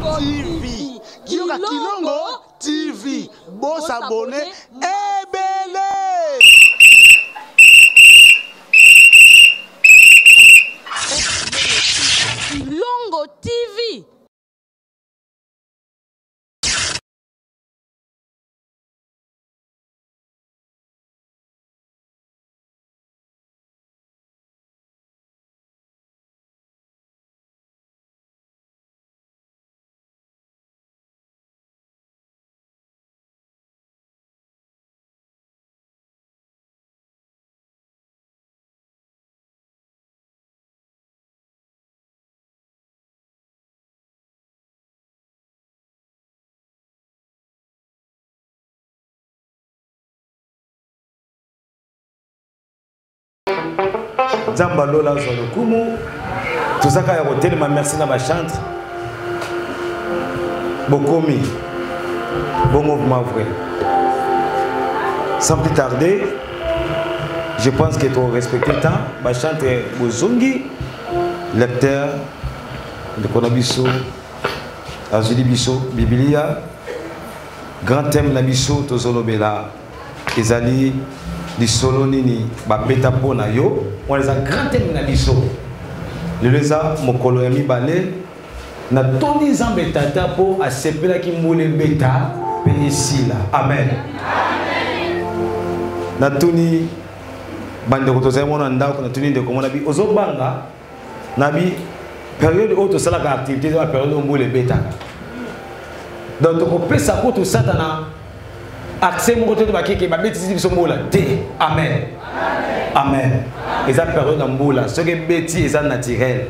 TV. Kilongo TV. Bon s'abonner. Ebele. Kilongo TV. Zambalola Zolokumu, tout ça quand il y a merci dans ma chante. Bokomi, bon mouvement vrai. Sans plus tarder, je pense que tu as respecté le temps. Ma chante Bozongi, lecteur de Konabiso, Azuli Biso, Biblia, grand thème Nabiso, Tozolobela, Ezali. Di solo nini ba beta pona yo on les a grand thème na biso le leza mokolo ya mibale na toni zambe tata po asepela ki mbule beta penisila amen na toni bande ko tozai mona ndako na toni de ko mona bi ozobanga na bi période auto sala ka activité de la période mbule beta donc ko pesa ko to satana accès mon côté de ma kiki, ma bêtise de mbola. Amen. Amen. Et ça période en mbola. Ce que bêtise est naturel.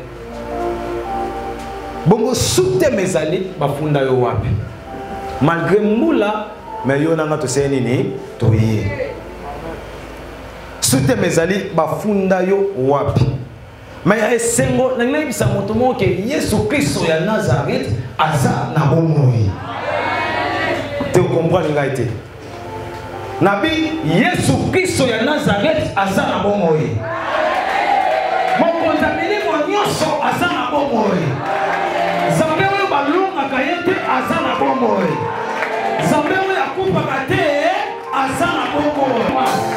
Bongo soute mes alliés, ma funda yo wapi. Malgré mbola, mais yo nanga to seni ni to yi. Soute mes alliés, ma funda yo wapi. Mais ya esengo nanga bisa moto mo ke Yesu Kristo ya Nazareth aza na bomoi. Tu comprends l'ingalité? Nabi Yesu Kristo ya Nazareth aza na bomoi. Mokonzamini mo nyonso aza na bomoi. Zambe oyo balunga kayete aza na bomoi. Zambe oyo akupaka te aza na bomoi.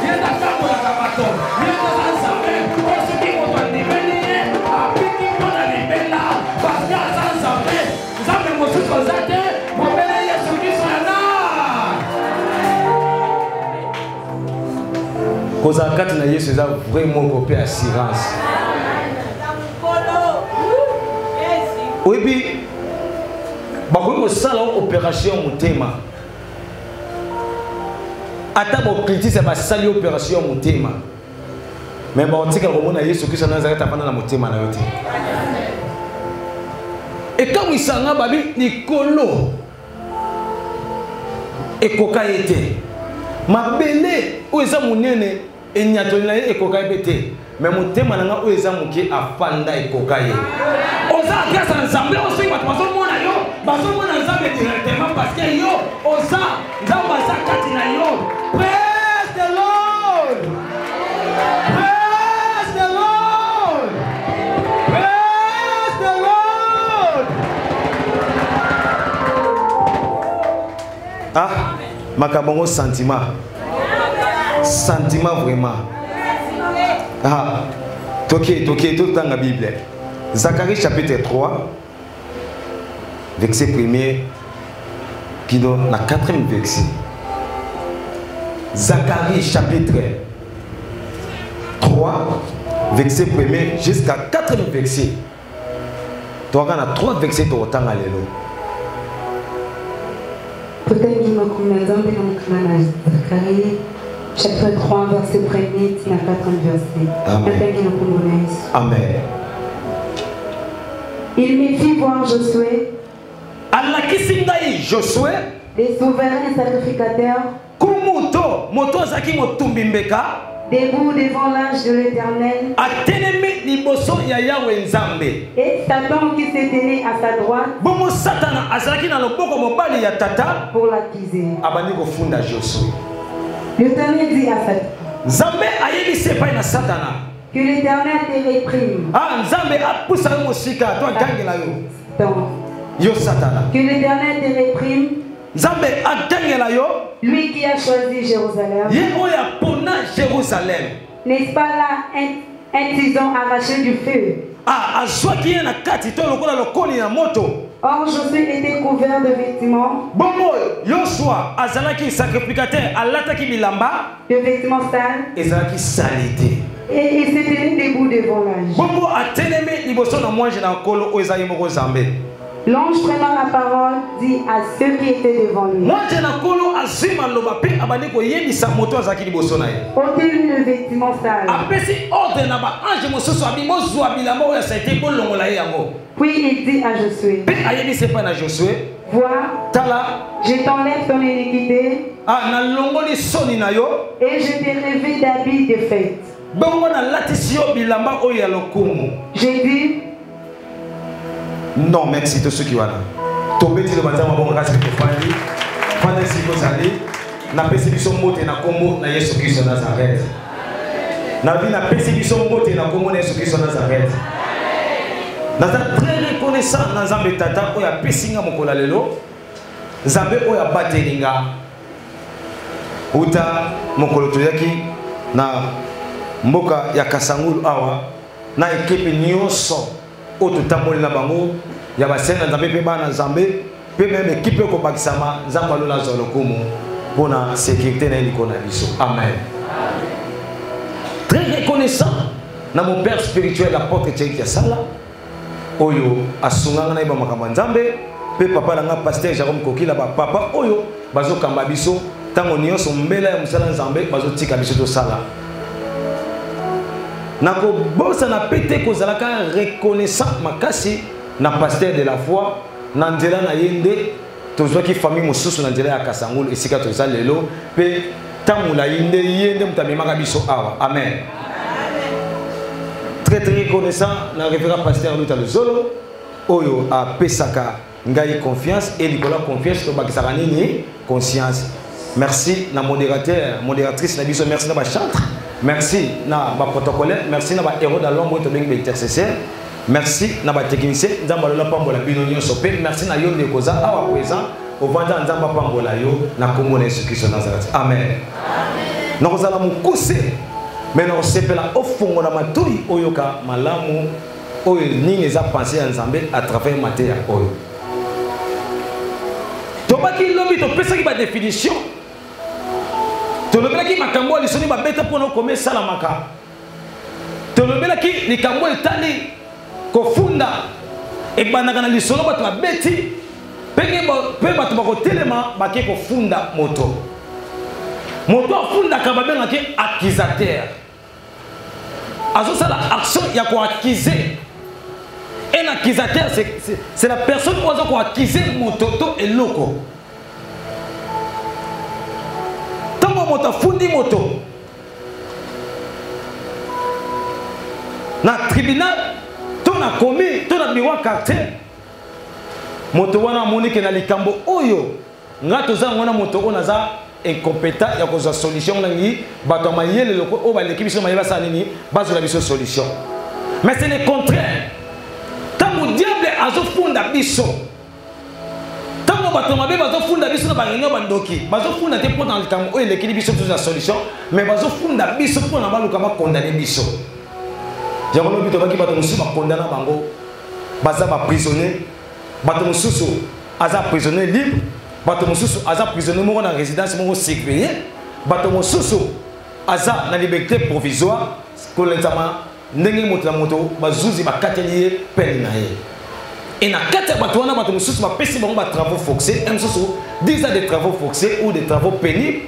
Yenda tango ya kabato. Yenda zambe osuki moto andimeni ye apiki mpona libela. Basi aza zambe. Zambe mosusu ozate mobele Yesu Kristo ya Nazareth. Cause à quatre na Yesu a vraiment copié assurance. Oui puis, bakoni ko sala opération motema. Ata bo critique ba sali opération motema. Mais ba otika ko mona Yesu Kristo Nazareth apana na motema na yote. Et comme isanga babi nikolo ekoka ete. Mabele oza munene enyatolina ekoka ebete mais motema nanga oza muke afanda ekoka ye oza grâce à Nzambe osi bato bazomona yo bazomona Nzambe directement parce que yo oza Nzambe aza kati na yo. Praise the Lord, praise the Lord, praise the Lord. Ah Makabongo sentiment. Sentiment vraiment. Ah, toqué tout dans la Bible. Zacharie chapitre 3, verset 1er, qui donne la 4e verset. Zacharie chapitre 3, verset 1er jusqu'à 4e verset. Tu as 3 versets de temps à l'élo. Chapitre 3, verset 1er, tina 4e verset. Amen. Il me fit voir Josué, Josué, des souverains sacrificateurs, debout devant l'ange de l'Éternel, et Satan qui se tenait à sa droite pour l'accuser. L'Éternel dit à Satan que l'Éternel te réprime. Yo Satana. Que l'Éternel te réprime. Nzambe atengela yo. Lui qui a choisi Jérusalem. Ye oya pona Jérusalem. N'est-ce pas là un tison arraché du feu? Ah, azwa ki na kati to lokola lokoni na moto. Or Josué était couvert de vêtements. Bongo Yoshua azalaki sacrificateur alataki bilamba. De vêtements sales. Ezalaki salité. Et il s'est tenu debout devant l'ange. Bongo atelemi liboso na mwanji na nkolo oyo ezali moko Nzambe. L'ange prenant la parole dit à ceux qui étaient devant lui. Mwanji na nkolo azima loba pe abandi koyebisa moto azalaki liboso na ye. Ôtez-lui le vêtement sale. Apesi ordre na ba ange mosusu abimo zwa bilamba oyo asaite bolongola ye yango. Puis il dit à Josué. Pe ayebise pa na Josué. Vois, Tala. je t'enlève ton iniquité. Ah, na longoli soni na yo. Et je t'ai rêvé d'habits de fête. Bongo na latisi yo bilamba oyo ya lokumu. J'ai dit. Non, merci tous ceux qui sont là. Tobeti le matin, on va passer pour Fanny. Fanny, si vous allez, na perception mote na combo na Yesu Christ Nazareth. Na vie na perception mote na combo na Yesu Christ Nazareth. Naza très reconnaissant na Nzambe tata oya pesinga mokola lelo. Nzambe oya batelinga. Uta mokolo toyaki na mboka ya Kasangulu awa na ekipe nyonso otutamboli na bango ya basena Nzambe pe bana Nzambe pe même équipe ko bakisama Nzambe lola zolokumu pona sécurité na liko na biso. Amen. Très reconnaissant na mon père spirituel l'apôtre Thierry Kiasala oyo asunganga na iba makambo Nzambe pe papa nga pasteur Jérôme Kokila ba papa oyo bazo kamba biso tango nyonso mbela ya musala Nzambe bazo tika biso to sala. Nako bosa na pété kozalaka reconnaissant makasi na pasteur de la foi na nzela na yende tozwa ki famille mosusu na nzela ya Kasangulu esika toza lelo pe tamula yende mutamemaka biso awa. Amen. Très très reconnaissant na révérend pasteur Luta Luzolo oyo a pesaka ngai confiance et Nicolas confiance to bakisaka nini conscience. Merci na modérateur modératrice na biso, merci na ba chantre. Merci na ba protocolaire, merci na ba héros de l'ombre to bengi intercesseur. Merci na ba technicien nzamba lola pambola bino nyonso pe merci na yo ndekoza awa présent au vanda nzamba pambola yo na kombo na Yesu Christ Nazareth. Amen. Amen. Nakozala mukuse mais na osepela ofongo na matoi oyoka malamu oyo nini eza pensé ya Nzambe à travers matière oyo. Tobaki lobi to pesa ki ba définition. Tolobelaki makambo lisoni ba beta pona kome salamaka. Tolobelaki likambo etali kofunda ebandaka na lisolo bato babeti penge pe bato bakotelema bake kofunda moto. Moto afundaka babengaki accusateur. Azosala action ya koaccuser. Un accusateur c'est la personne qui va accuser moto to eloko. Moto fundi moto na tribunal to na commis to na bureau quartier moto wana monike na likambo oyo nga tozanga na moto ona za incompétent ya koza solution na ngi bato mayele loko o ba l'équipe biso mayeba sa nini bazo la biso solution mais c'est le contraire tant le diable azofunda biso tango bato mabe bazofunda biso na bangenyo bandoki bazofunda te pour dans le camp oyo lekili biso toute la solution mais bazofunda biso pour na baluka ba condamner biso jamano bito baki bato mususu ba condamner bango baza ba prisonnier bato mususu aza prisonnier libre bato mususu aza prisonnier moko na résidence moko surveillée bato mususu aza na liberté provisoire ko lentama ndenge moto na moto bazuzi bakateli peine na ye. Et na kata batouana bato mususu ba pesi bango ba travaux forcés, mususu déjà des travaux forcés ou des travaux pénibles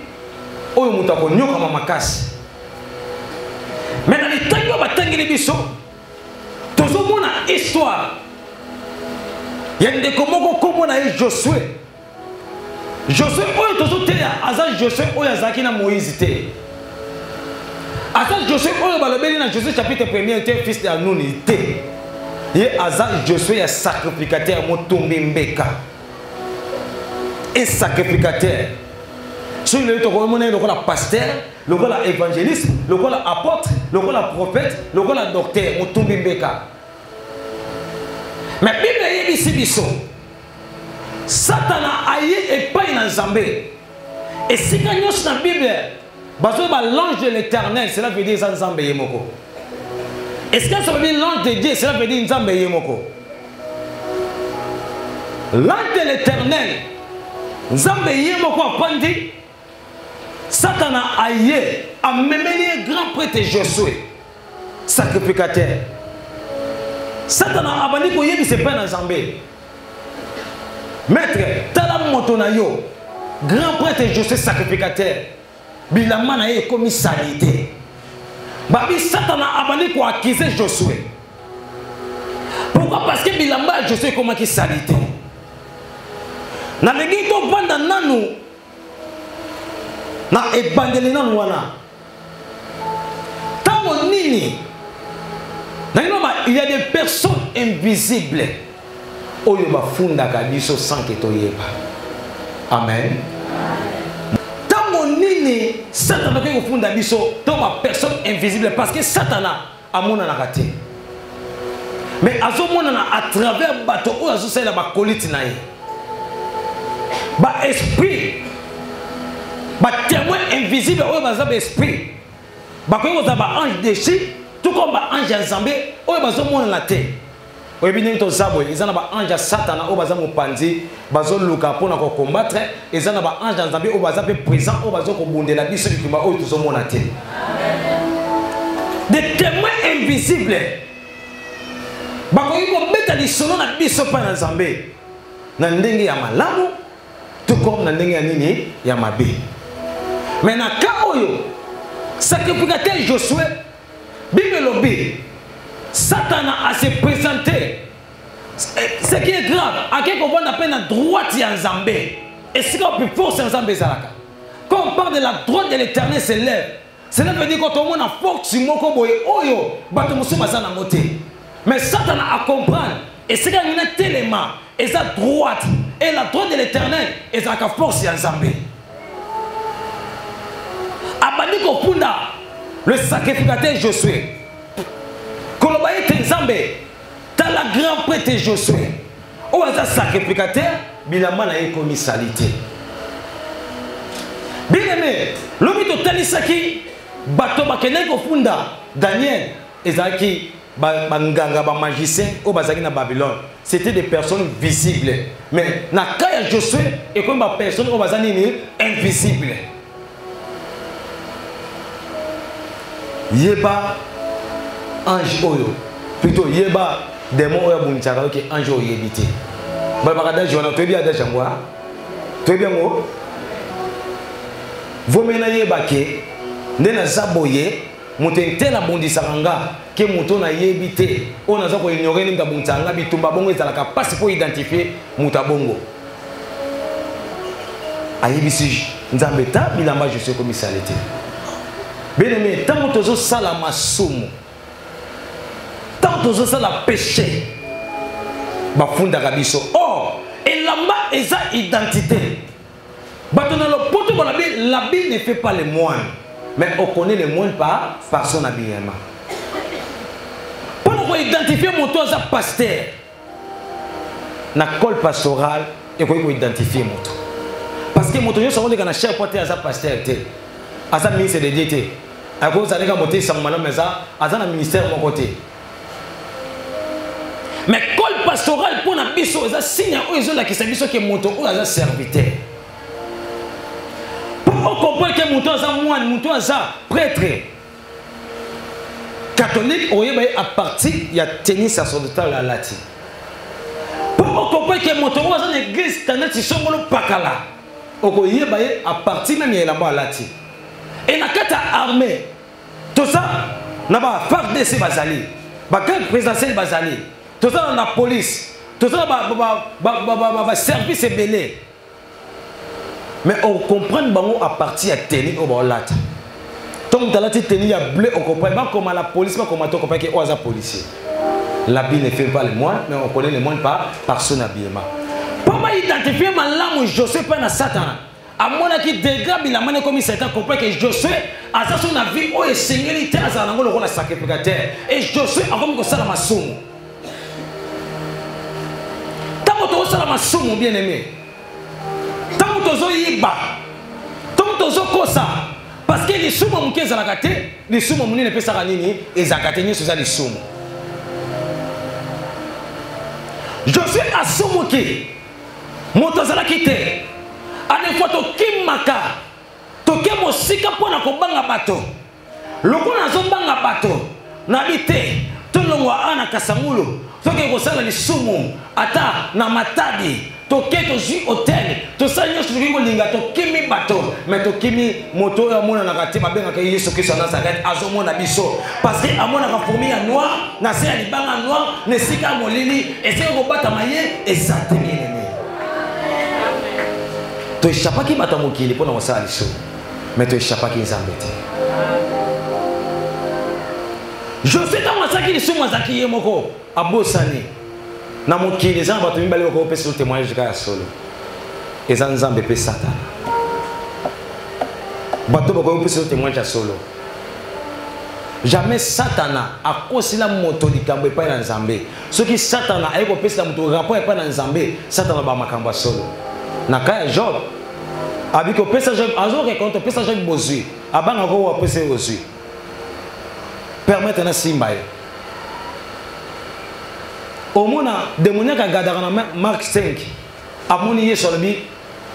oyo mutu akonyoka makasi. Mais dans les temps ba tangeli biso tozomona histoire ya ndeko moko kombo na Josué. Josué oyo tozoteya aza Josué oyo azaki na Moïse te. Aza Josué oyo balobeli na Josué chapitre 1er te fils de Anouni te. Ye aza Josué est sacrificateur motombe mbeka. Et sacrificateur. Sur le tour monnaie le pasteur, le évangéliste, le apôtre, le prophète, le docteur motombe mbeka. Mais Bible ici biso. Satana aye et pas dans Zambé. Et si quand nous dans la Bible, l'ange de l'Éternel, cela veut dire Zambé Yemoko. Est-ce que ça veut dire l'ange de Dieu, cela veut dire Zambé Yemoko? L'ange de l'Éternel, Zambé Yemoko a dit, Satana aye a mené grand prêtre Josué, sacrificateur. Satana a dit qu'il y a pas dans Zambé. Maître, Talam Motonayo, grand prêtre Josué sacrificateur, Bilaman a commis salité. Babi Satana a dit qu'il a accusé Josué. Pourquoi? Parce que Bilamba Josué comment qui salité. Na legi to banda nanu na ebandeli nanu wana. Tango nini? Il y a des personnes invisibles. Oyo ba funda ka biso sans que to yeba. Amen. Tango nini Satana ko funda biso to ma personne invisible parce que Satana amona na raté. Mais azomona na à travers bato o azo sala ba koliti na ye. Ba esprit. Ba témoin invisible o ba za esprit. Ba ko za ba ange déchu tout comme ba ange Nzambe o ba zo mona na te. O ebini to zabo ezana ba ange Satana o ba za mopanzi ba zo luka pona ko combattre ezana ba ange Nzambe o ba za pe présent o ba zo ko bondela biso likuma o to zo mona te. Des témoins invisibles. Ba ko yiko beta li solo na biso pa na Nzambe. Na ndenge ya malamu tout comme na ndenge ya nini ya mabe. Mais na ka oyo sacrificateur Josué Bible lobi Satana a se présenté. Ce qui est grave, à quel point on appelle la droite ya Nzambé. Et si on peut forcer Nzambé Zalaka. Quand on parle de la droite de l'Éternel s'élève, cela veut dire quand on a force sur mon koboy oyo batomusu bazana moté. Mais Satana a comprendre et c'est quand il a tellement et sa droite et la droite de l'Éternel et sa force ya Nzambé. Abandi ko punda le sacrificateur Josué. Kolobaye Nzambé, t'as la grand prêtre Josué. Ou est-ce sacrificateur, bilaman a commis salité. Bien aimé, l'obito talisaki, bato bakene ko funda Daniel, ezaki banganga ba magicien au bazaki na Babylone. C'était des personnes visibles. Mais na kaya Josué et comme ba personne au bazani ni invisible. Yeba ange oyo plutôt yeba démon oyo bunchaka que ange oyo yebité ba bakada jona to bien déjà moi to bien mo vomena yeba ke ndena zaboye mutentela bondisanga ke muto na yebité on a za ko ignorer ni ndabuntanga bitumba bongo ezalaka pas pour identifier mutabongo ayebisi Nzambe ta bilamba je suis commissaire. Bien aimé, tant que tu as la masumu, tant que tu as la péché, bafunda kabiso. Or, et là-bas, il y a identité. La Bible ne fait pas les moines, mais on connaît les moines par son habillement. Pour identifier mon toit à pasteur, na col pastoral, il faut identifier mon toit. Parce que mon toit, je sais que chaque porté à pasteur, à sa ministre de Dieu. À cause de la montée sans madame Mesa, à un ministère de mon côté. Mais col pastoral pour la biso, c'est un signe où ils ont la question qui est monté ou un serviteur. Pour comprendre que mon toit est moine, mon toit est prêtre. Catholique, à partir il y a tennis sacerdotal à la latine. Pour comprendre que mon toit est une église, c'est un sont pakala. À partir même il y a là-bas à la latine. Et na kata armée tout ça na ba FARDC bazali ba garde présidentielle bazali tout ça na police tout ça ba service belé mais on comprend bango à partir à tenir au balata donc dans la tenir ya bleu on comprend pas comment la police pas comment on comprend que oza policier la Bible ne fait pas les moines mais on connaît les moines par son habillement pour identifier malamu Josué pas na Satan. À mon avis, dégrade la manière comme il s'est compris que Josué a son vie où est singulité à sa langue le sacrificateur et Josué a comme ça la massum. Tant que tu as la massum bien aimé, tozo yiba tant tozo kosa parce que les sumo muke za la kate les sumo munene pesa kanini ezakate nyeso za les sumo je suis à Somoki moto za la kite ane fois to kimaka to kemo sika pona ko banga bato loko na zo banga bato na bite to longwa ana kasangulo soki ko sala les sumo ata na matadi toke tozwi hotel tosali nyonso tokoki kolinga tokimi bato me tokimi moto oyo amonanaka te babengaka yesu kristo ya nazareth azomona biso parce que amonaka fourmi ya noir na se ya libanga noir na esika ya molili esika kobatama ye eza te bien-aimé toeshapaki bato ya mokili mpona kosala lisumu me toeshapaki nzambe te jose ntango asalaki lisumu azalaki ye moko abosani na mokili eza na bato mibale oyo kopesa témoignage kaka ya solo eza nzambe mpe satana bato bakoki kopesa témoignage ya solo jamais satana akosila moto likambo epai na nzambe soki satana aye kopesela moto rapport epai na nzambe satana ba makambo ya solo na ka ya job abiki opesa job azorekonte opesa job bozwi abanga ko apesa ozwi permettre na simba ye omona demoniaka gadaka na Mark 5 amoni yesu alobi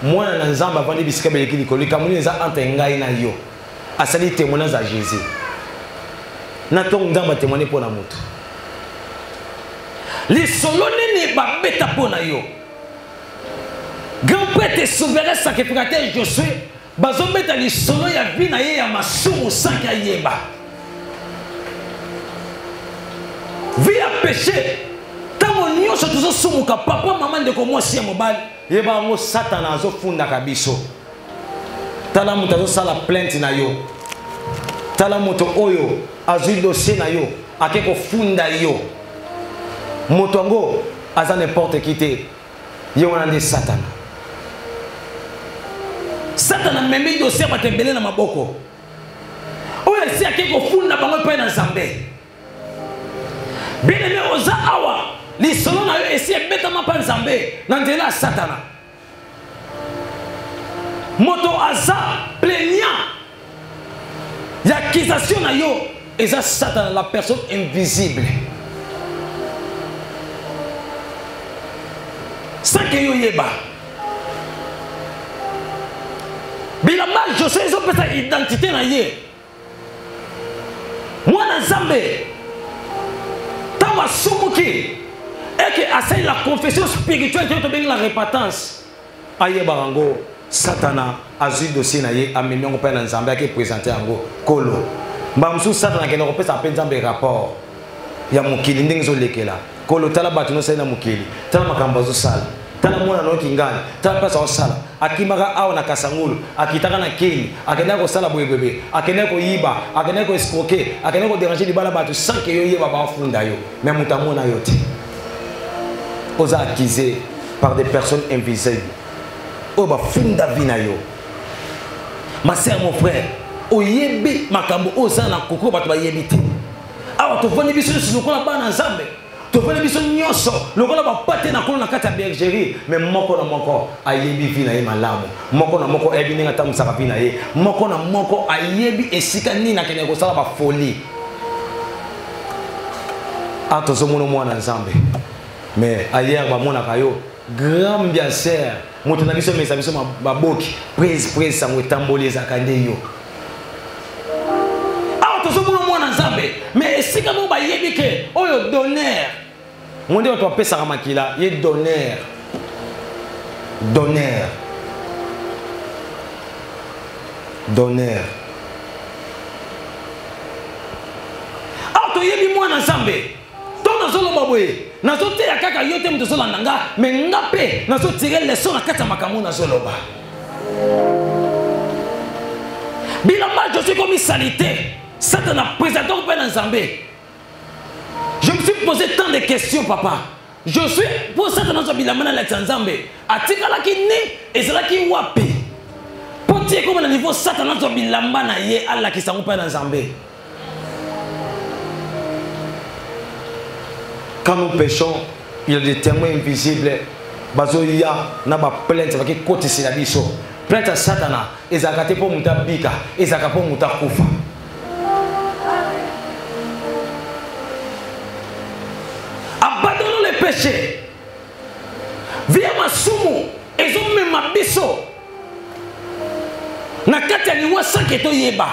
mwana na nzambe avandi bisika beleki likolo likambo eza entre ngai na yo asali témoignage ya jésus na ntongo nzambe atémoigne mpo na moto lisolo nini babeta mpo na yo grand prêtre souverain sacrificateur Josué bazobeta lisolo ya vi na ye ya masumu sanki ayeba vi ya péché tango nyonso tozosumuka papa mama ndeko mwasi ya mobali yeba yango satana azofundaka biso tala moto azosala plainte na yo tala moto oyo azwi dossier na yo ake kofunda yo moto yango aza n'importe qui te ye wana nde satana satana memi dossier bato ebele na maboko oyo esi ake kofunda bango epai na nzambe bien-aimé oza awa lisolo na yo esi ebetama mpa nzambe na nzela ya satana moto aza plaignant ya accusation na yo eza satana la personne invisible sanke yo yeba bilamba Josué ezopesa identité na ye mwana nzambe ntango asumuki eke asali la confession spirituelle te tobengi la repentance ayeba yango satana azwi dossier na ye amemi yango mpe na nzambe ake présente yango kolo mbala mosusu satana akende kopesa mpe nzambe rapport ya mokili ndenge ezolekela kolo tala bato nosali na mokili tala makambo azosala tala mwana noki ngani tala mpasi azosala akimaka awa na kasangulu akitaka na keni akendaki kosala boyebebe akendaki koyiba akendaki koescroke akendaki koderange libala bato sanke yo yeba bafunda yo me moto amona yo te oza accusé par des personnes invisibles oyo bafunda vi na yo ma sœur mon frère oyebi makambo oyo osala na koko bato bayebi te awa tovandi biso nyonso lokola bana nzambe tovandi biso nyonso lokola bapate na kolo na kati ya bergerie me moko na moko ayebi vi na ye malamu moko na moko ayebi ndenge atambwisaka vi na ye moko na moko ayebi esika nini akende kosala bafoli awa tozomona mwana nzambe me ayer bamonaka yo grand biaser moto na biso mesa biso baboki praise sango etamboli ezaka nde yo awa tozomona mwana nzambe me esika mo bayebi ke oyo donneur monde bato bapesaka makila ye donneur awa toyebi mwana nzambe nazoloba boye nazoteya kaka yo te moto ozolanda nga me nga mpe nazotire leson na kati ya makambo nazoloba bilamba Josué komi salite satana présentateur mpe na nzambe je me suis posé tant de questions papa Josué mpo satana azwa bilamba na lakisa nzambe atikalaki ni ezalaki wapi mpo tie ekoma na niveau satana azwa bilamba na ye alakisa yango mpe na nzambe. Quand nous péchons, il y a des témoins invisibles bazoya na ba plainte va ki côté c'est la biso plainte à Satana ezaka te pour muta bika ezaka pour muta kufa abandonnons les péchés via masumu ezomema biso na kati ya liwa sanke toyeba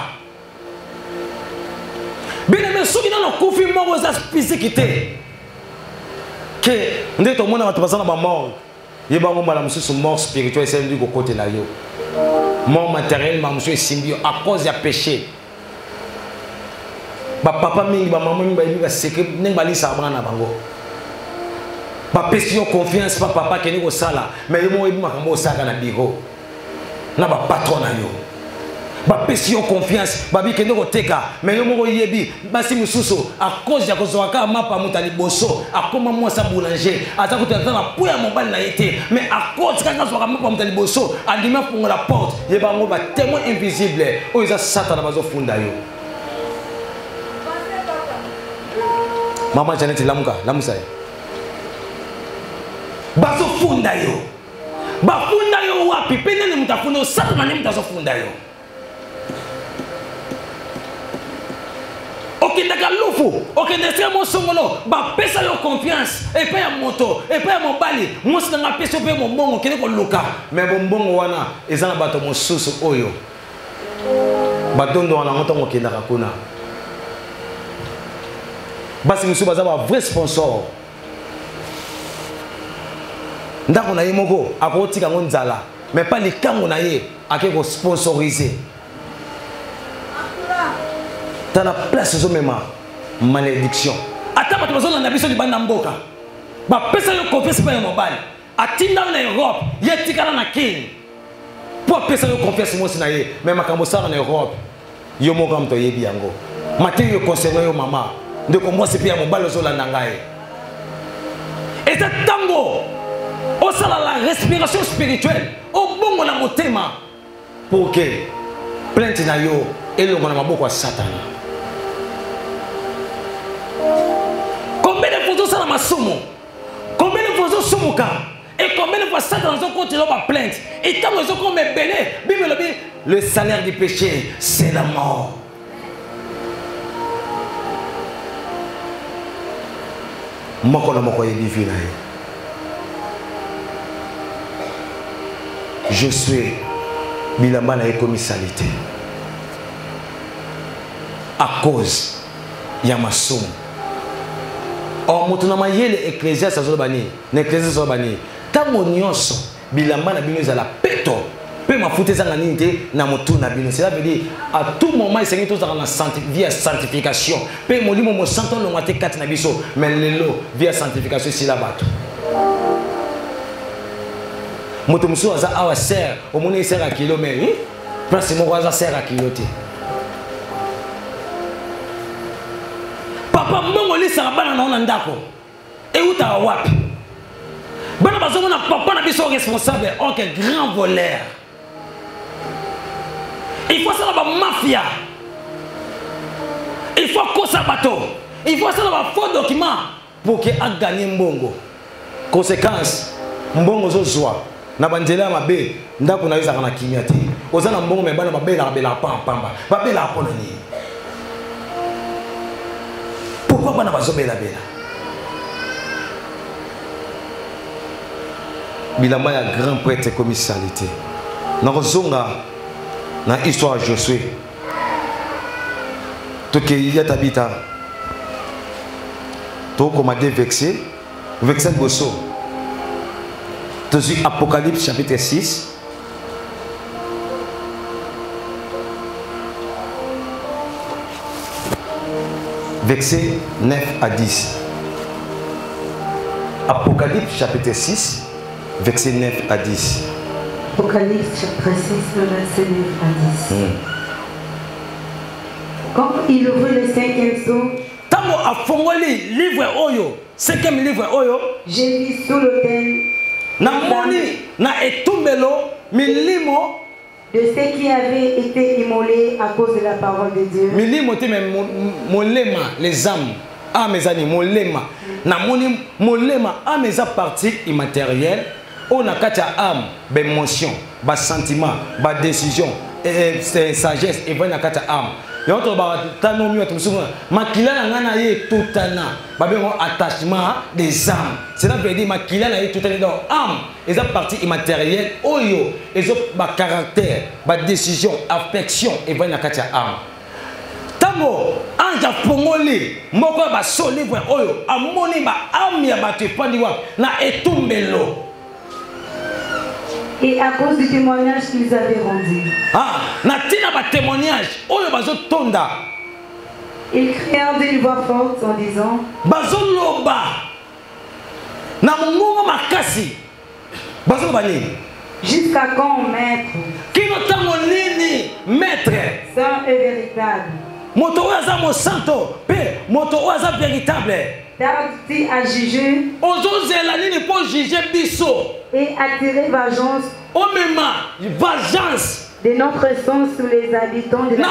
bien-aimé soki nano kufi moko eza physique te ke nde tomona bato baza na bamort yebango mbala mosusu mort spirituel esengi kokotela yo mort matériel ma mosusu esimbi yo à cause ya péché bapapa mingi bamama mingi bayebi basecret ndenge balisaka bana na bango bapesi yo confiance pa papa kende kosala mais yo moko oyebi makambo osalaka na biro na bapatron na yo bapesi yo confiance babi kende koteka mais yo moko yebi basi mosusu à cause ya kozwaka mapa muta liboso akoma mwasa boulanger aza kotata na puya mobali na ye te mais à cause kaka zwaka mapa muta liboso andima fongola porte yebango ba témoin invisible oyo eza Satana bazofunda yo mama Janet lamuka lamusa ye bazofunda yo bafunda yo wapi pene ne mutafunda Satana ne mutazofunda yo okendaka lufu okendesika mosongolo bapesa yo confiance epa ya moto epa ya mobali mwasi nanga pesa yo mpe mobongo kende koluka me bombongo wana eza na bato mosusu oyo batondo wana ngo ntongo okendaka kuna basi mosusu baza ba vrai sponsor ndako na ye moko akotika ngo nzala mais pas likango na ye ake ko sponsoriser dans la place zomema malédiction ata bato bazolanda biso libanda mboka bapesa yo confiance pa ya mobali atinda na Europe ye tikala na king po apesa yo confiance mosi na ye mais makambo sala na Europe yo moko mto yebi yango matin yo concernant yo mama ndeko mwasi pe ya mobali ozolanda ngai eta tango osala la respiration spirituelle au bongo na motema pour que plainte na yo elongo na maboko ya Satana. Combien de fois ça na masumu? Combien de fois ça somuka? Et combien de fois Satana zo continue ma plainte? Et tant que comme belé, Bible dit le salaire du péché c'est la mort. Moko na moko yebi na ye. Je suis bilamba na commisalité à cause ya masumu. Or motuna mayele ecclésiaste azobani, na ecclésiaste azobani. Tango nyonso bilamba na bino ezala peto, pe mafuta ezanga nini te na motuna bino. Cela veut dire à tout moment isengi tozala na via sanctification. Pe molimo mo santo longa te kati na biso, mais lelo via sanctification si la bato. Moto musu aza awa ser, omoni ser a kilo mais place moko aza ser a kilo te. Papa mbongo lisa bana na ndako. E uta wapi? Bana bazomona papa na biso responsable, OK, grand voleur. Il faut ça la mafia. Il faut kosa bateau. Il faut ça la faux document pour que a gagner mbongo. Conséquence, mbongo zo zwa. Na banjela mabe ndako na yisa kana kimia te ozana mbongo me bana babela bela pamba babela apona ni pourquoi bana bazobela bela bilamba ya grand prêtre commisalité na kozonga na histoire Josué to ke ya tabita to komade vexé bosso. Dans Apocalypse chapitre 6, versets 9 à 10. Apocalypse chapitre 6, versets 9 à 10. Apocalypse chapitre 6, verset 9 à 10. Quand il ouvrit le 5e sceau, Tango a fongoli livre oyo, 5e livre oyo, j'ai vu sous l'autel na moni na etumbelo milimo de ceux qui avaient été immolés à cause de la parole de Dieu. Milimo te me molema les âmes. Ah mes amis, molema. Na moni molema ah mes parties immatérielles on a kati âme émotion ba sentiment ba décision et sagesse et na kati âme yoto ba tano mi oto musumu makila na ngana ye tutana ba bengo attachement des âmes cela veut dire makila na ye tutana dans âme et ça partie immatérielle oyo et ça ba caractère ba décision affection et na kati âme tango anja pongoli moko ba so livre oyo amoni ba âme ya ba tepandi wa na etumbelo. Et à cause du témoignage qu'ils avaient rendu, ils crièrent d'une voix forte en disant, jusqu'à quand, maître? Saint et véritable. Tarde-t-il à juger et attirer vengeance de notre sang sur les habitants de la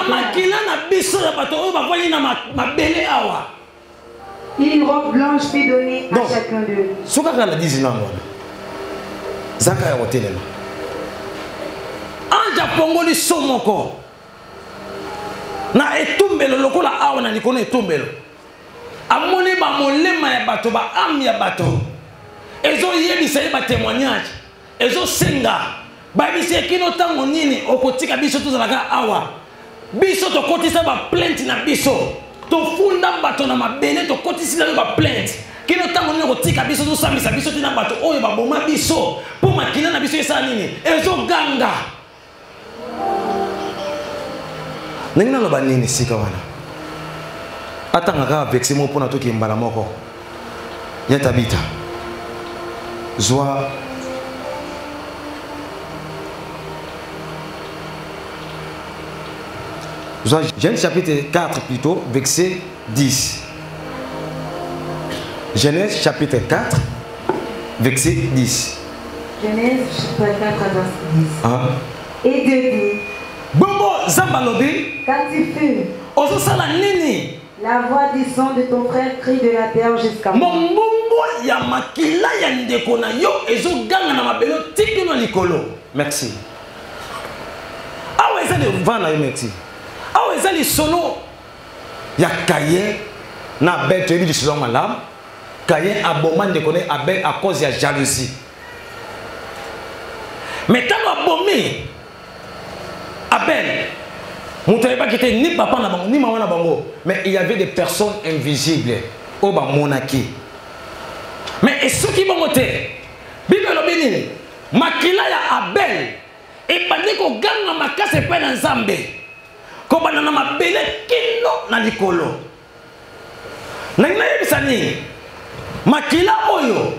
terre. Une robe blanche fut donnée à chacun d'eux. Amoni ba molema ya bato ba am ya bato ezo yebisa ba témoignage ezo senga ba bise kino tango nini okotika biso tozalaka awa biso to kotisa ba plainte na biso to funda bato na mabele to kotisa ba plainte kino tango nini okotika biso to sambisa biso tina bato oyo ba boma biso po makina na biso esa nini ezo ganga ningina lo ba nini sika wana atanga vexé mon pour nato ki mbala moko ya tabita zwa Genèse chapitre 4 plutôt verset 10. Genèse chapitre 4 verset 10. Genèse chapitre 4 verset 10. Et Dieu dit, Bongo Zambalobi, qu'as-tu fait? Ozo sala nini? La voix du sang de ton frère crie de la terre jusqu'à moi. Mombongo ya makila ya ndeko na yo ezo ganga na mabelo tiki no likolo. Merci. Awa ezali vana yo merci. Awa ezali solo ya Caïn na Abel to ebi solo malam. Caïn aboma ndeko na Abel à cause ya jalousie. Mais tango abomi Abel ni papa na bango ni maman na bango, mais il y avait des personnes invisibles au ba monaki. Mais et ceux qui vont voter Bible lobini makila ya Abel et bandi ko ganga makase pe na Nzambe ko bana na mabele kino na likolo na yebisa ni makila oyo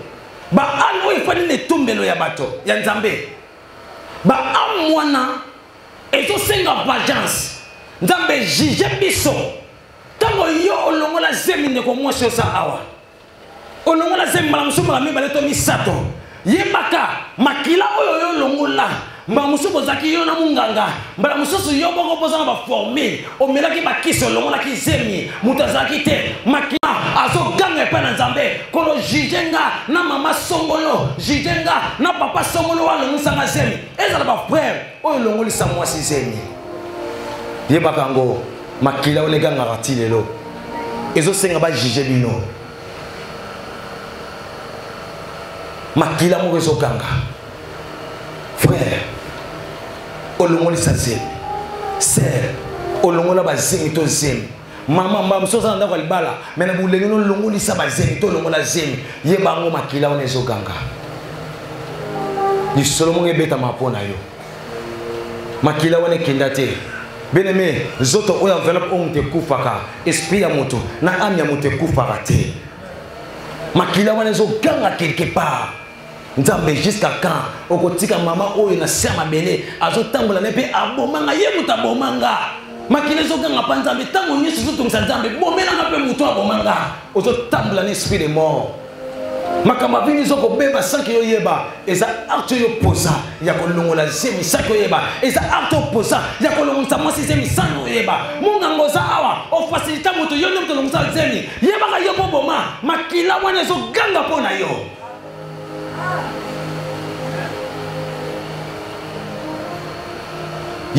ba alo ifani ne tumbelo ya bato ya Nzambe ba amwana ezo senga vengeance Nzambe jije biso tango yo olongola zemi ndeko mwasi sa awa olongola zemi mala musumu la mibale to misato yebaka makila oyo yo longola mba musumu zaki yo na munganga mbala mususu yo bongo poza na ba formé omelaki ba kiso longola ki zemi mutazaki te makila azo ganga pa na Nzambe kono jijenga na mama songolo jijenga na papa songolo wa longola zemi ezala ba frère oyo longoli sa mwasi zemi yebaka ngo makila olega ngati lelo ezo senga ba juger bino makila mo ezo ganga frère olongoli sa zemi sœur olongola ba zemi to zemi mama mba msoza ndako libala mena bulenge no longoli sa ba zemi to longola zemi yeba ngo makila on ezo ganga ni solo mo ngebeta mapona yo makila wane kindate Bien-aimé, zoto oya enveloppe on te kufaka, esprit ya moto, na âme ya moto kufaka te. Makila wana zo ganga quelque part. Nzambe jusqu'à quand? Okotika mama oyo na sema bele, azo tambola nepe abomanga ye muta bomanga. Makila zo ganga pa Nzambe tango nyesu zo tongisa Nzambe, bomela na pe muto abomanga. Ozo tambola na esprit de mort. Makamba vini zoko beba sanki yo yeba eza acte yo posa ya kolongola zemi sanki yo yeba eza acte posa ya kolongola mwasi zemi sanki yo yeba munga ngoza awa o facilita moto yo ndoto longoza zemi yeba ka yo boboma makila wana zo ganga pona yo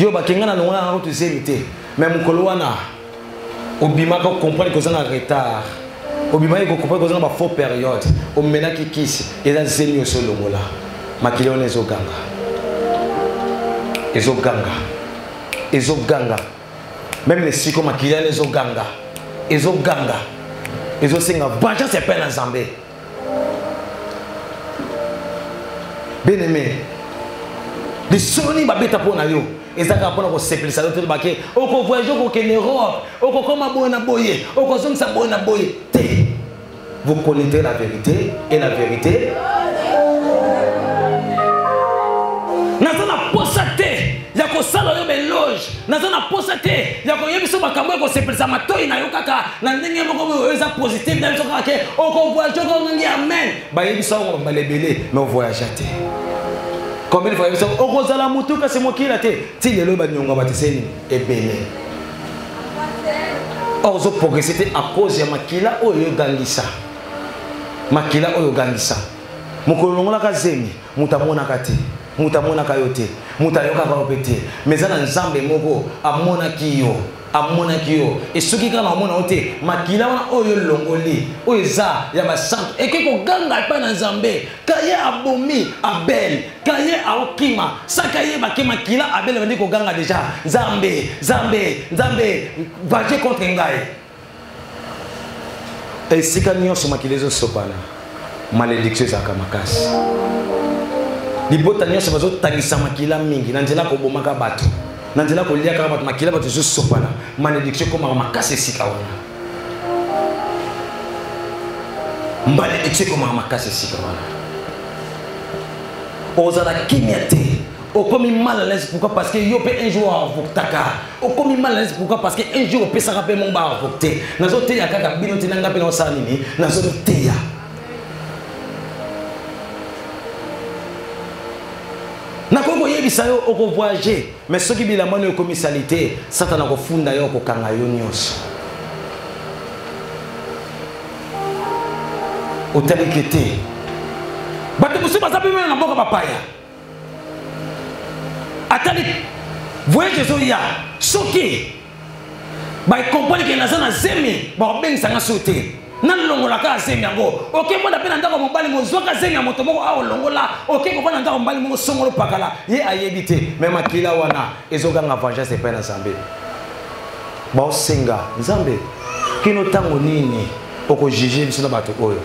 yo bakenga na longa na tu zémité mais mukolo wana obima ko comprendre que ça na retard obima ko comprendre que ça na ba faux période o mena ki kisi eza zenyo solo mola makili on ezoganga ezoganga même les siko makili on ezoganga ezosenga vengeance c'est pas na Nzambe. Bien aimé, les soni babeta pona yo, ezaka pona ko sepelisa to bake, oko voyager ko en Europe, oko koma bona boye, oko zonsa bona boye. Vous connaissez la vérité et la vérité. Nazana posate, ya ko sala yo beloge, nazana posate, ya ko yebiso makambo ko sepelisa matoi na yo kaka, na ndenge moko eza positif na yo kaka, oko voyager ko ngi amen. Ba yebiso ko balebele, mais voyager te. Combien de fois vous avez Rosala Moutouka, c'est moi qui l'a été. Si les lobes n'ont pas été et béni. Or, je progressé à cause de Makila ou Gandisa. Makila ou Gandisa. Mokolonga Kazemi, Moutamona Kati, Moutamona Kayote, Moutayoka Kapete, mais à Nzambe Mogo, à Monakio. Et ceux qui ont monté, Makila oyo longoli, oeza yaba santo. Et que ko ganga pa na Nzambe, kaye abomi Abel, kaye aokima, sakaye bakima Makila Abel vendi ko ganga déjà. Nzambe, vaje contre ngai. Et si kanyo so Makila zo sopana, malédiction za kamakasi. Libota nyo so tangisa Makila mingi, nanjela ko bomaka bato. Nandela ko lia kama makila bato zo sopana malédiction comme makase sika wana malédiction comme makase sika wana ozala kimiate o komi mal à l'aise pourquoi parce que yo pe un jour avoctaka o komi mal à l'aise pourquoi parce que un jour pe saka pe mon ba avocté nazo te ya kaka bino tinanga pe na sala nini nazo te ya nakoko yebisa yo oko voyager mais soki bilamano yo komisalité satana ko funda yo ko kanga yo nyos otalikete bato musuba zapi mena na boka papaya atali voyager zo ya soki ba comprendre que nazana zemi ba bengisa nga sote nan longola ka zemi yango oke mona pe na ndako mobali mozoka zemi ya moto moko a longola oke ko na ndako mobali moko songolo pakala ye ayebite même akila wana ezoganga vengeance pe na Nzambe ba osenga Nzambe kino tango nini oko juger biso na bato oyo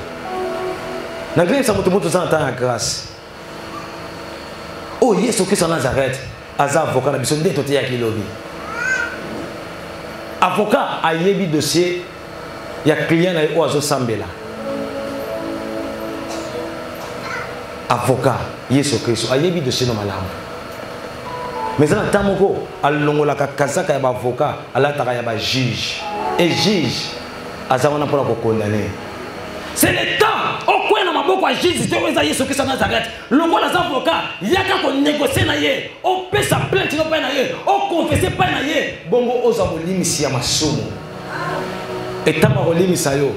na grâce moto moto za na grâce oh Yesu Christ Nazareth aza avocat na biso ndeto te ya kilobi avocat ayebi dossier ya client na oazo sambela avocat Yesu Kristo ayebi dossier no malamu mais na tamoko alongola ka kazaka ya avocat alataka ya ba juge et juge azana pour ko condamner c'est le temps au coin na maboko a juge te oza Yesu Kristo Nazareth longola za avocat yaka ko négocier na ye o pesa plainte no pa na ye o confesser pa na ye bongo oza bolimisi ya masumu et tant que les misayo,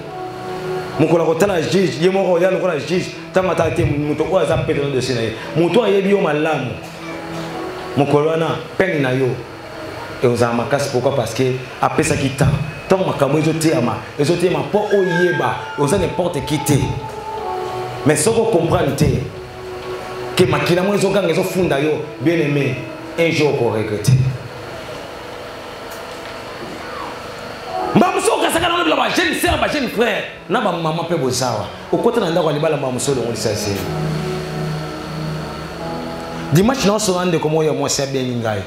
mon collègue la juge, il m'a regardé le juge, tant que t'as été mon toit à péter dans le Sénat, mon toit est bio malam, mon collègue peine na yo, et on a ma casse pourquoi parce que après ça qui tant ma camoufle les autres ma pas au yeba, on a n'importe quitter, mais ce qu'on comprend que ma kilamo ils ont gagné ils ont fondé yo, bien aimé, un jour pour regretter. Jeune sœur, jeune frère, na ba maman pe bozawa. Okota na ndako libala ba musolo ngoli sase. Dimanche na so ande komo yo mo se bengai.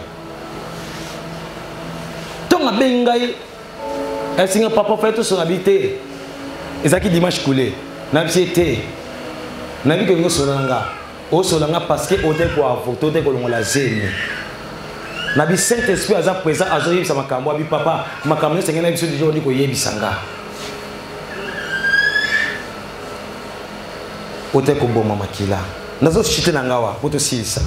Tonga bengai. Esinga papa fait tout son habité. Ezaki dimanche coulé. Na biété. Na bi ko ngo so nanga. O so nanga parce que o te ko avoto te ko ngola zemi. Na bi Saint-Esprit aza présent azoyi sa makambo abi papa makambo sengena biso dijo ndiko yebisanga ote ko boma makila nazo chite na ngawa poto silisa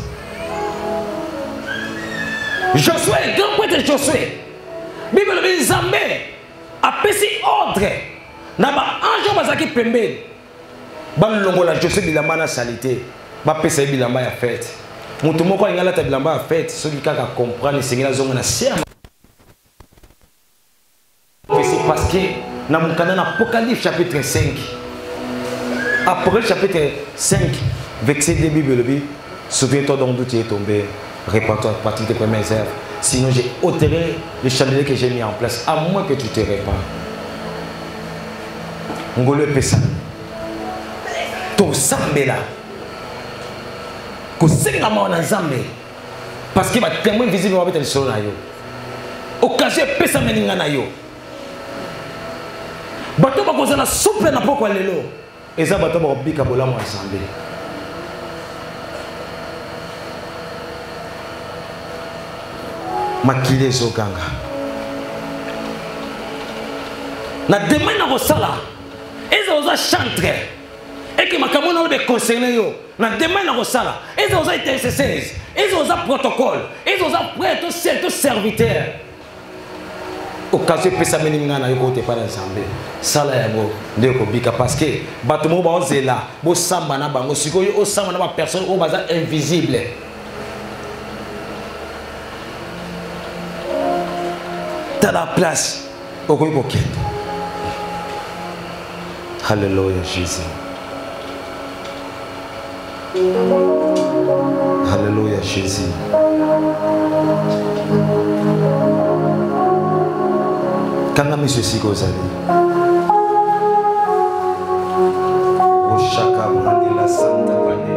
Josué grand prêtre Josué Bible bi Nzambe apesi ordre na ba ange bazaki pembeni ba longola Josué bilamba na salité ba pesa bilamba ya fête Mon tout moko ingala tabilamba a fait ceux qui kaka comprendre c'est la zone na serme. C'est parce que dans mon canal Apocalypse chapitre 5. Après le chapitre 5 verset de Bible souviens-toi donc d'où tu es tombé, répands-toi à partir des premières heures. Sinon j'ai ôterai le chandelier que j'ai mis en place à moins que tu te répands. Ngolo pesa. To sambela. Ko senga maona nzambe. Parce que ba témoin visible va être solo na yo. Occasion pesa meninga na yo. Bato ba kozala souple na poko lelo. Eza bato ba bika bola mo ensemble. Makile zokanga. Na demain na kosala. Eza oza chantre. Et que ma camona de conseiller yo. Na demain na kosala. Eza oza intercesseurs. Eza oza protocole. Eza oza prêtre tout serviteur. Occasion pesa meninga na yo ko te para ensemble. Sala ya bo de ko bika parce que bato mo ba ozela bo samba na bango sikoyo o samba na ba personne o baza invisible. Dans la place au Koyboket. Alléluia Jésus. Alléluia Jésus. Quand on a mis ceci aux amis, au chaka brandi la santa panne,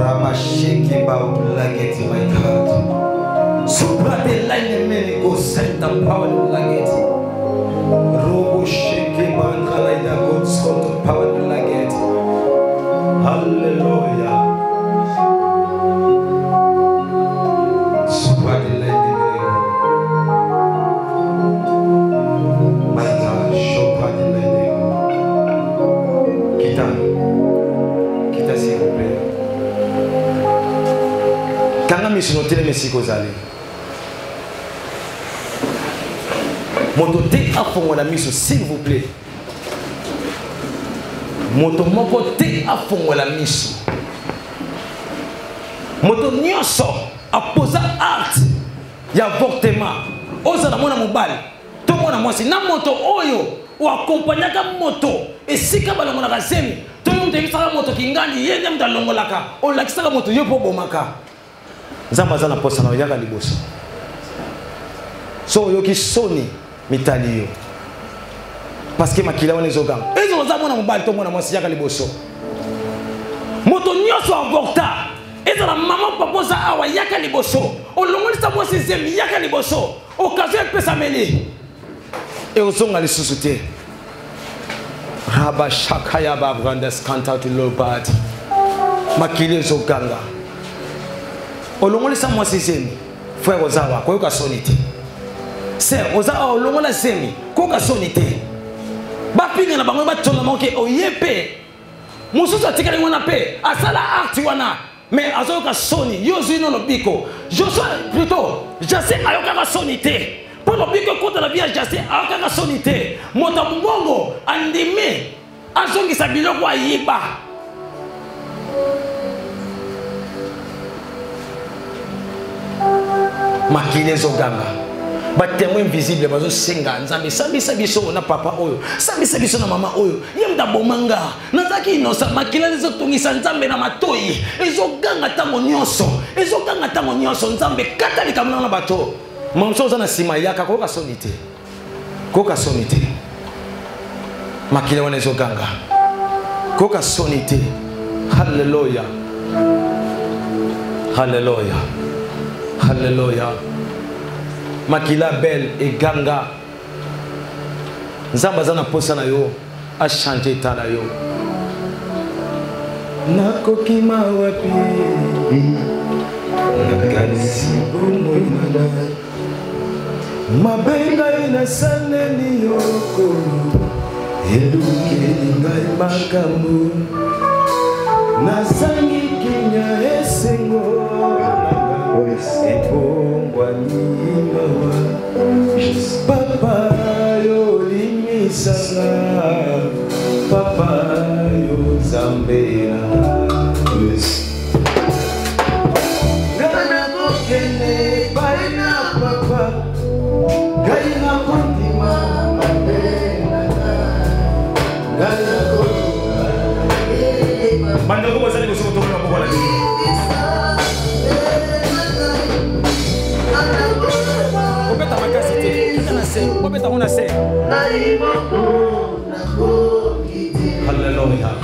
ramashiki baulageti my God. Subrate line meni go senta power lageti. Robo shiki bandala ida God skonto power lageti. Hallelujah. Subrate line meni my God shopade line. Kita s'il vous plaît. Quand on a mis sur notre télé mesicosali. Moto te afongo la miso s'il vous plaît. Moto moko te afongo la miso. Moto nyonso aposa acte ya avortement. Oza na mona mobali. To mona mwasi na moto oyo o accompagnaka moto esika balongola ka zemi. To yo mtekisaka moto kingandi yende mtalongolaka. O lakisaka moto yo po bomaka. Nzamba za na posa na yaka liboso. So yo ki soni mitali yo. Parce que makila wana ezoganga. Ezo za mona mobali to mona mwasi yaka liboso. Moto nyoso avorta. Ezo la maman proposa awa yaka liboso. O longolisa mwasi zemi yaka liboso. Occasion pesa meli. Et ozonga lisusu te. Raba shakaya ba brandes kanta to lobad. Makila ezoganga. O longolisa mwasi zemi. Frère ozawa koyoka sonite. C'est oza olongola zemi koka sonite. Ba pinga na bango ba tona moke oyepe. Mususu atikali wana pe asala acte wana mais azoka soni yozu no lobiko. Joshua plutôt Jassé ayoka ka sonite. Pour lobiko contre la vie Jassé ayoka ka sonite. Moto mbongo andime azongi sa biloko ayiba. Makile zoganga. Ba témoin invisible bazo senga nzambe sambisa biso na papa oyo sambisa biso na mama oyo yemda bomanga nazaki inosa makila lezo tungisa nzambe na matoyi ezoganga tango nyonso nzambe kata likamuna na bato mamso za na sima yaka koka sonite makila wana ezoganga koka sonite. Hallelujah. Hallelujah. Hallelujah. Makila belle et ganga. Nzamba zana posa na yo a changer ta na yo. Nakoki mawapi. Nakanisi bomo inada. Mabenga ina saneni yoko. Eduke ngai makambo. Nasangi kinya esengo. Papa yo limisanga, papa yo zambera. Bandeko bazali ko soto na bokola. Obeta makasite. Kana se, obeta una se. Hallelujah.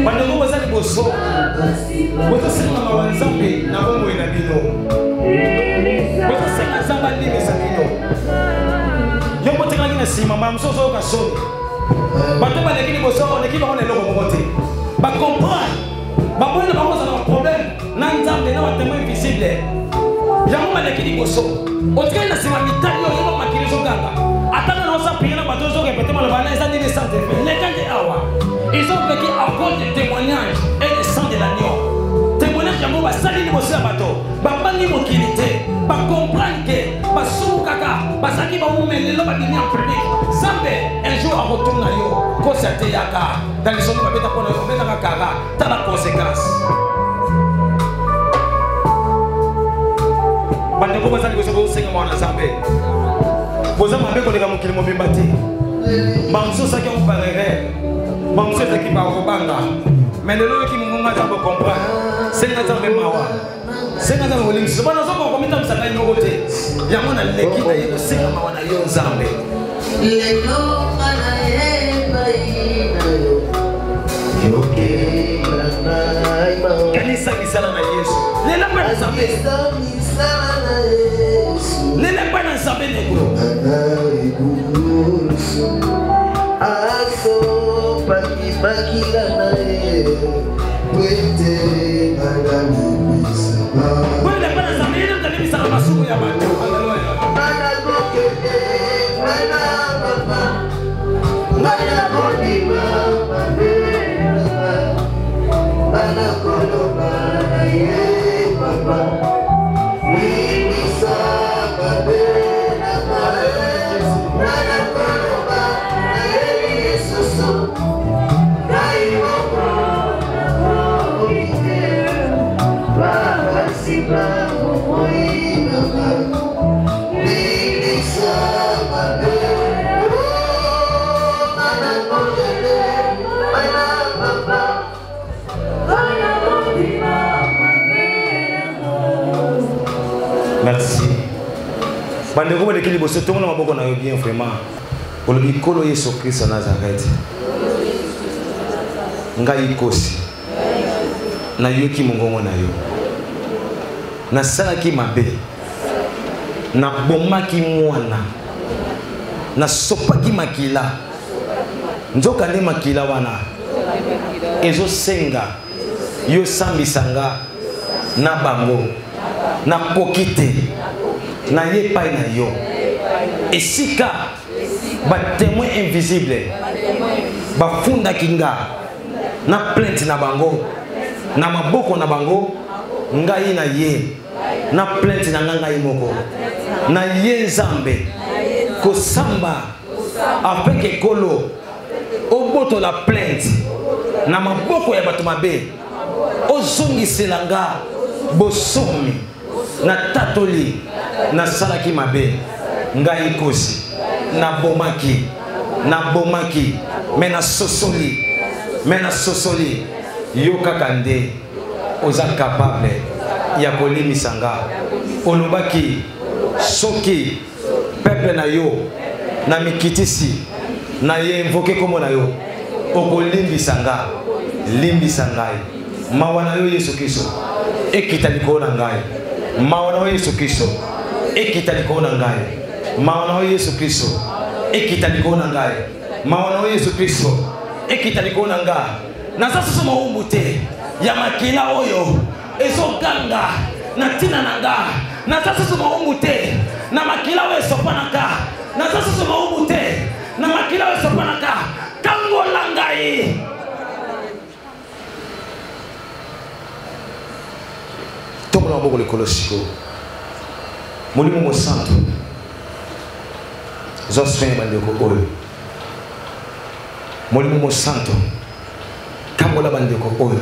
Bandeko bazali boso boto senga mawanzambe na bongo ina bino boto senga zamba limisa bino yo boto kala kina sima mamsoso ka soni bato ba lekini boso on ekiba on eloko mokote ba comprendre ba bona ba koza na problème na nzambe na batemo invisible yango ba lekini boso otika na sima mitali yo yo makirizo kanga atana na osa pina bato zo ke petema la bana eza ni santé les kande awa. Ils ont vécu à cause des témoignages et des sang de l'agneau. Témoignage d'amour, bah ça dit aussi à bateau. Bah pas ni mobilité, bah comprendre que bah sous kaka, bah ça qui va vous mener là, bah en public. Zambé un jour à retourner à yo, quand c'était yaka, dans les zones bah bêta pour nous mettre à kara, t'as la conséquence. Bah ne faut pas ça que vous savez où c'est Zambé. Vous avez un peu de mon kilomètre bâti. Bah on sait ça qui on parlerait. Bon, c'est ce qui va au banga. Mais le lot qui nous m'a jamais comprendre. C'est notre mémoire. C'est notre volume. C'est pas notre comme comme ça va nous côté. Il y a mon l'équipe d'ailleurs c'est comme on a eu ensemble. Les noms kanisa kisala na Yesu. Lela pa nzambe. Lela pa nzambe negro. Aso baki na e wete ngani bisaba. Wele pa nzambe ile ngani bisaba masumu ya bantu. Haleluya. Bana kokete bana baba. Bana kodiba bana koloba ye baba. Ni bisaba bena bana koloba Merci. Bandeko ba lekili boso tongo na maboko na yo bien vraiment. Pour le bikolo Yesu Christ Nazareth. Ngai kosi. Na yoki mongongo na yo. Na salaki mabe. Na bomaki mwana. Na sopaki makila. Nzoka nde makila wana. Ezo senga. Yo sambisanga na bango. Na pokite. Na yepai na yo. Esika ba témoin invisible. Ba funda kinga. Na plainte na bango. Na maboko na bango. Ngai na ye. Na plainte na ngai moko. Na ye Nzambe. Kosamba. Avec ekolo. Oboto la plainte. Na maboko ya bato mabe. Ozongisela nga bosomi. Na tatoli. Na salaki mabe. Ngai kosi. Na bomaki. Na bomaki. Mena sosoli. Mena sosoli. Yo kakande. Oza capable. Ya kolimisa nga. Olobaki. Soki. Pepe na yo. Na mikitisi. Na ye invoke komo na yo. Okolimbisa nga. Limbisa ngai. Mawana yo Yesu Kristo. Ekita likona ngai. Mawana yo Yesu Kristo. Ekita likona ngai. Mawana yo Yesu Kristo. Ekita likona ngai. Mawana yo Yesu Kristo. Ekita likona ngai. Na sasa soma umbute ya makila oyo ezoganga na tina nanga. Na sasa soma umbute na makila oyo sopanaka. Na sasa soma umbute na makila oyo sopanaka. Kangola Colosco. Molimo mo santo. Zosfen bandeko oyo. Molimo mo santo. Kambola bandeko oyo.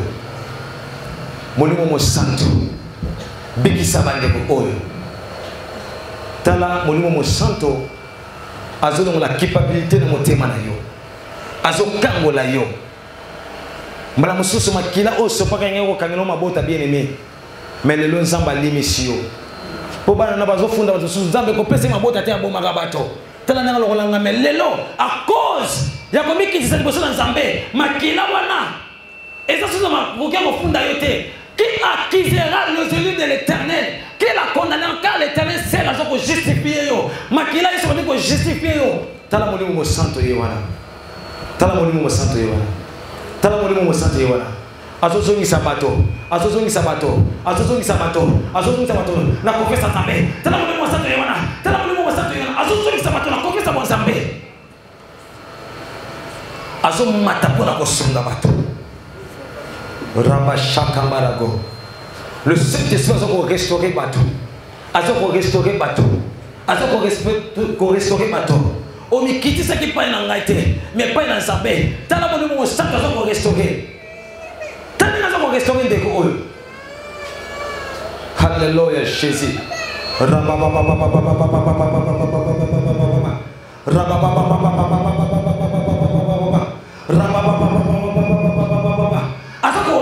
Molimo mo santo. Bikisa bandeko oyo. Tala molimo mo santo. Azo la capacité de motema na yo. Azo kambola yo. Mbala mususu makila oso paka ngeko kangelo mabota bien aimé. Mais le nzamba limisio. Po bana na bazo funda bazo nzambe ko pese mabota te aboma gabato. Tala na lokolanga melelo à cause ya komiki tsisa liboso na nzambe makila wana. Eza suzo makokia ko funda yo te. Qui accusera le celui de l'Éternel? Qui l'a condamné car l'Éternel sait la chose pour justifier yo. Makila iso ko justifier yo. Tala molimo mo santo ye wana. Tala molimo mo santo ye wana. Tala molimo mo santo ye wana. Azozongi sabato. Azozongi sabato. Azozongi sabato. Azozongi sabato. Na confessa tambe. Tala molimo mo santo ye wana. Tala molimo mo santo ye wana. Azozongi sabato na confessa bon zambe. Azomata pona ko songa bato. Ramba Shakamarago. Le Saint-Esprit a restauré bateau. A restauré bateau. A restauré bateau. O mi kiti sa ki pa na ngaite, mais pas na nzambe. Tala mo mo sa ka zo restauré. Tala na zo restauré ndeko oyo. Hallelujah Jésus. Ramba ba ba ba ba ba ba ba ba ba ba ba ba ba ba. Ramba ba ba ba ba ba ba ba ba ba ba. Ramba ba ba ba ba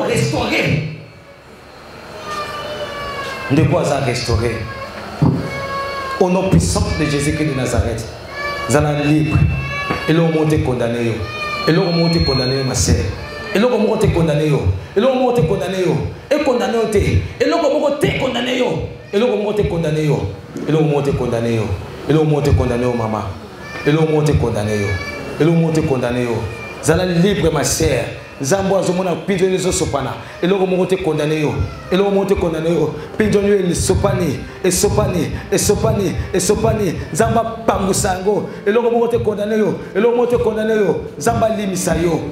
restaurer. De quoi ça restaurer? Au nom puissant de Jésus-Christ de Nazareth. Zana libre. Et l'on monte condamné. Et l'on monte condamné ma sœur. Et l'on monte condamné. Et l'on monte condamné. Et condamné. Et l'on monte condamné. Et l'on monte condamné. Et l'on monte condamné. Et l'on monte condamné maman. Et l'on monte condamné. Et l'on monte condamné. Zana libre ma sœur. Zambo azomona pinjo les sopana et le remonte condamné yo et le remonte condamné yo pinjo les sopani et sopani et sopani et sopani zamba pangusango et le remonte condamné yo et le remonte condamné yo zamba limisa yo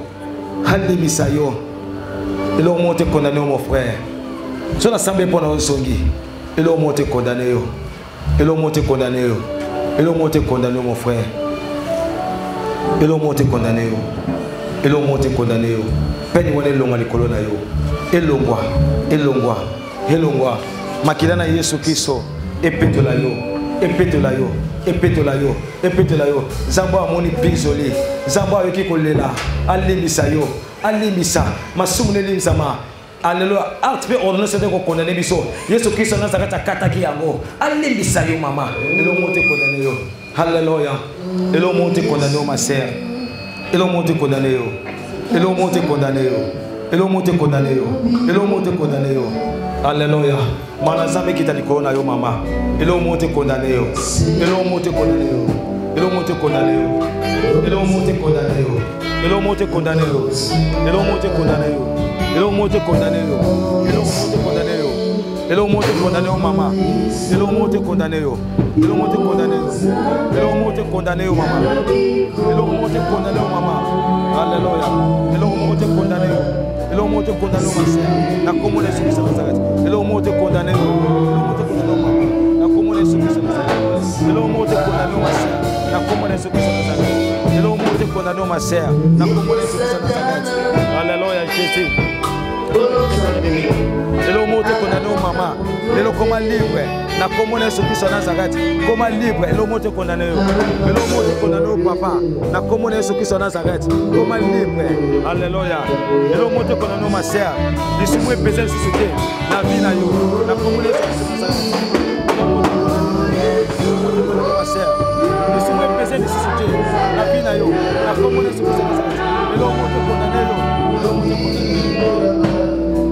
halimisa yo et le remonte condamné mon frère sur la sambe pour na songi et le remonte condamné yo et le remonte condamné yo et le remonte condamné mon frère et le remonte condamné yo et l'on monte condamné yo peine wone longa likolo na yo elongwa elongwa elongwa makila na Yesu Kristo epetola yo epetola yo epetola yo epetola yo zambo amoni bizoli zambo ayoki kolela alimisa yo alimisa masumu nelimsama alléluia artipe ordonnance de condamner biso Yesu Kristo na zakata kataki yango alimisa yo mama et l'on monte condamné yo alléluia et l'on monte condamné yo ma sœur. Et l'on monte condamné. Et l'on monte condamné. Et l'on monte condamné. Et l'on monte condamné. Alléluia. Manazame qui t'a dit qu'on a eu maman. Et l'on monte condamné. Et l'on monte condamné. Et l'on monte condamné. Et l'on monte condamné. Et l'on monte condamné. Et l'on monte condamné. Et l'on monte condamné. Et l'on monte condamné. Et l'on monte condamné maman. Et l'on monte condamné. Et l'on monte condamné. Et l'on monte condamné maman. Et l'on monte condamné maman. Alléluia. Et l'on monte condamné. Et l'on monte condamné ma sœur. La commune est sur Nazareth. Et l'on monte condamné. Et l'on monte condamné maman. La commune est sur Nazareth. Et l'on monte condamné ma sœur. La commune est sur Nazareth. Et l'on monte condamné ma sœur. La commune est sur Nazareth. Alléluia Jésus. Et l'on monte condamné maman. Et l'on comment libre. La commune est sur Nazareth. Comment libre. Et l'on monte condamné. Et l'on monte condamné papa. La commune est sur Nazareth. Comment libre. Alléluia. Et l'on monte condamné ma sœur. Je suis moins pesé sur ce thé. La vie na yo. La commune est sur Nazareth. Ma sœur. Je suis moins pesé sur ce thé. La vie na yo. La commune est sur Nazareth. Et l'on monte condamné. Et l'on monte condamné.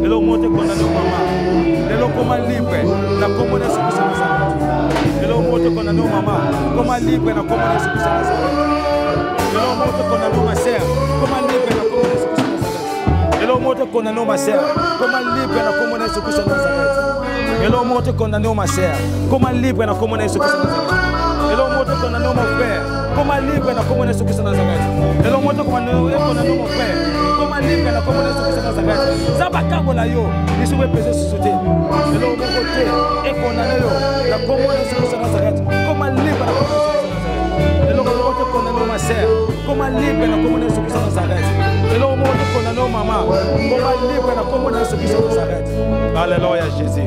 Et l'on monte condamné maman. Et l'on comment libre. La commune est sur Nazareth. Et l'on monte condamné maman. Comment libre la commune est sur Nazareth. Et l'on monte condamné ma sœur. Comment libre la commune est sur Nazareth. Et l'on monte condamné ma sœur. Comment libre la commune est sur Nazareth. Et l'on monte condamné ma sœur. Comment libre la commune est sur Nazareth. Et l'on monte condamné mon frère. Comment libre na comment est-ce que ça Nazareth. Et l'on montre comment nous économons mon frère. Comment libre na comment est-ce que ça Nazareth. Ça va kabola yo, ils sont pesés sous côté. Et l'on montre côté économé yo, la comment est-ce que ça Nazareth. Comment libre na comment est-ce que ça Nazareth. Et l'on montre qu'on a ma sœur. Comment libre na comment est-ce que ça Nazareth. Et l'on montre qu'on a nos mamans. Comment libre na comment est-ce que ça Nazareth. Alléluia Jésus.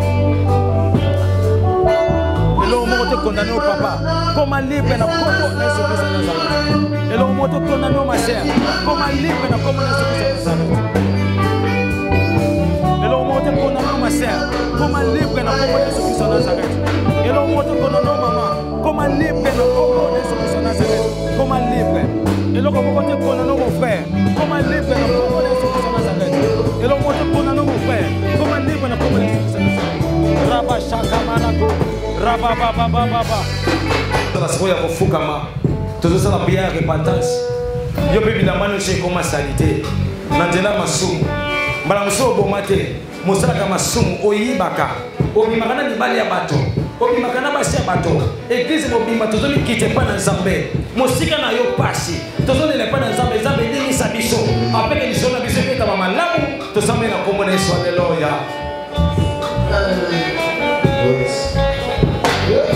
Et l'on montre qu'on a nos papas. Comment libre na comment est-ce que ça Nazareth. Et l'on montre qu'on a nos ma sœur. Comment libre na comment est-ce que ça Nazareth. Et l'on montre qu'on a nos ma sœur. Comment libre na comment est-ce que ça Nazareth. Et l'on montre qu'on a nos mamans. Comment libre na comment est-ce que ça Nazareth. Comment libre. Et l'on montre qu'on a nos frères. Comment libre na comment est-ce que ça Nazareth. Et l'on montre qu'on a nos frères. Comment libre na comment est-ce que ça Nazareth. Rabba Shakamanako. Rabba Baba Baba. La soya kufukama. Tuzo la prière repentance. Yo bebi la mano chez comme salité. Nandela masumu. Mbala muso bomate. Musala kama sumu oyibaka. Obimakana libali ya bato. Obimakana basi ya bato. Église mobimba tuzo likite pa na Nzambe. Musika na yo pasi. Tuzo le pa na Nzambe Nzambe ndini sabiso. Apeke ni sona biso peta mama lamu. Tusambe na komona Yesu haleluya. Thank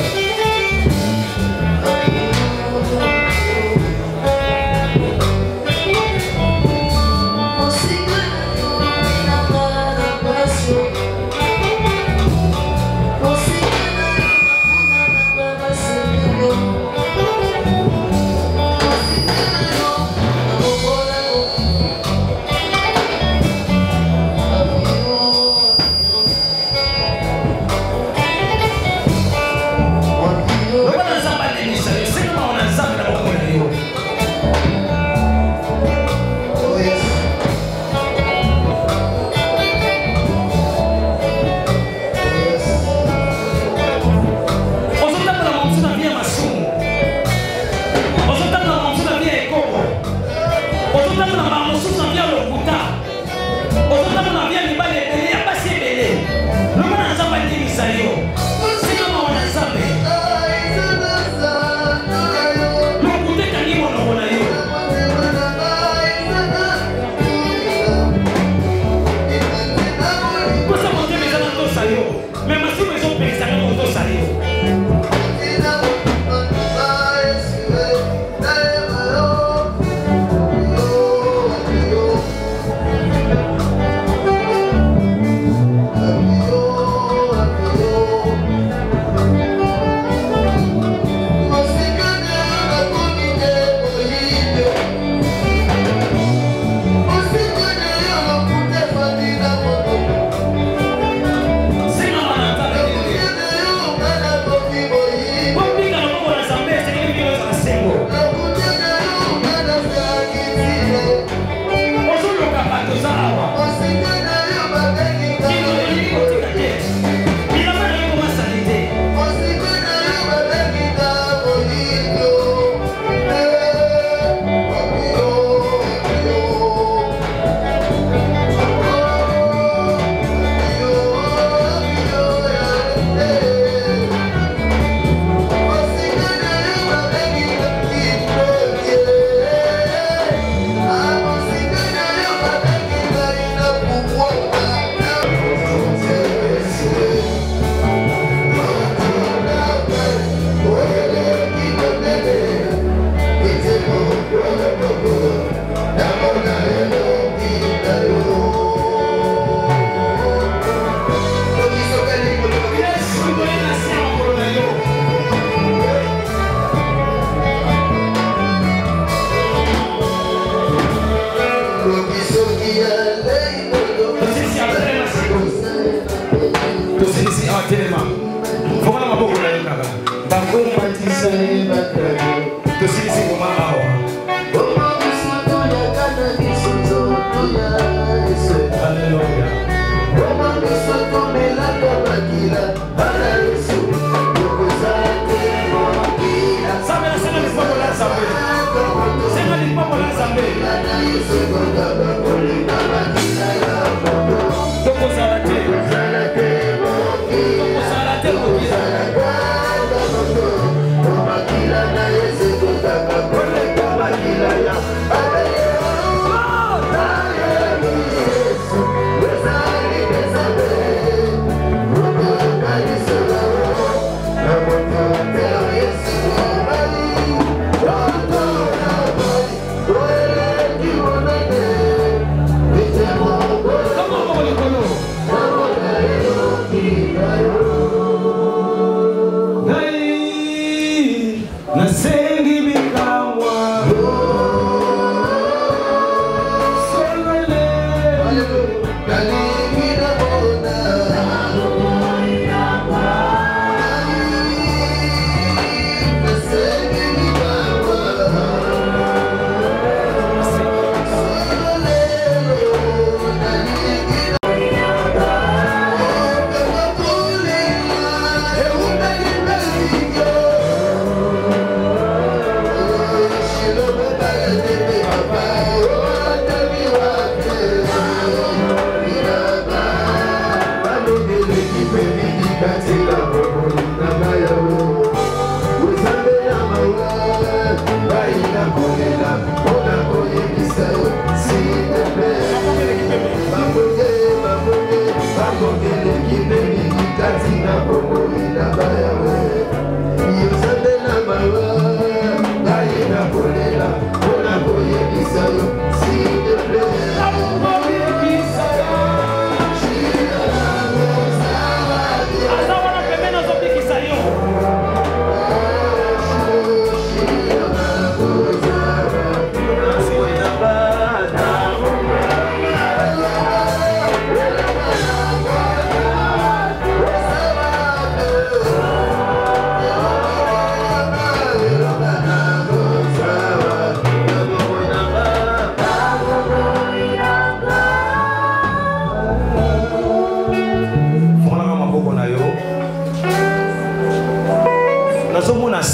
you.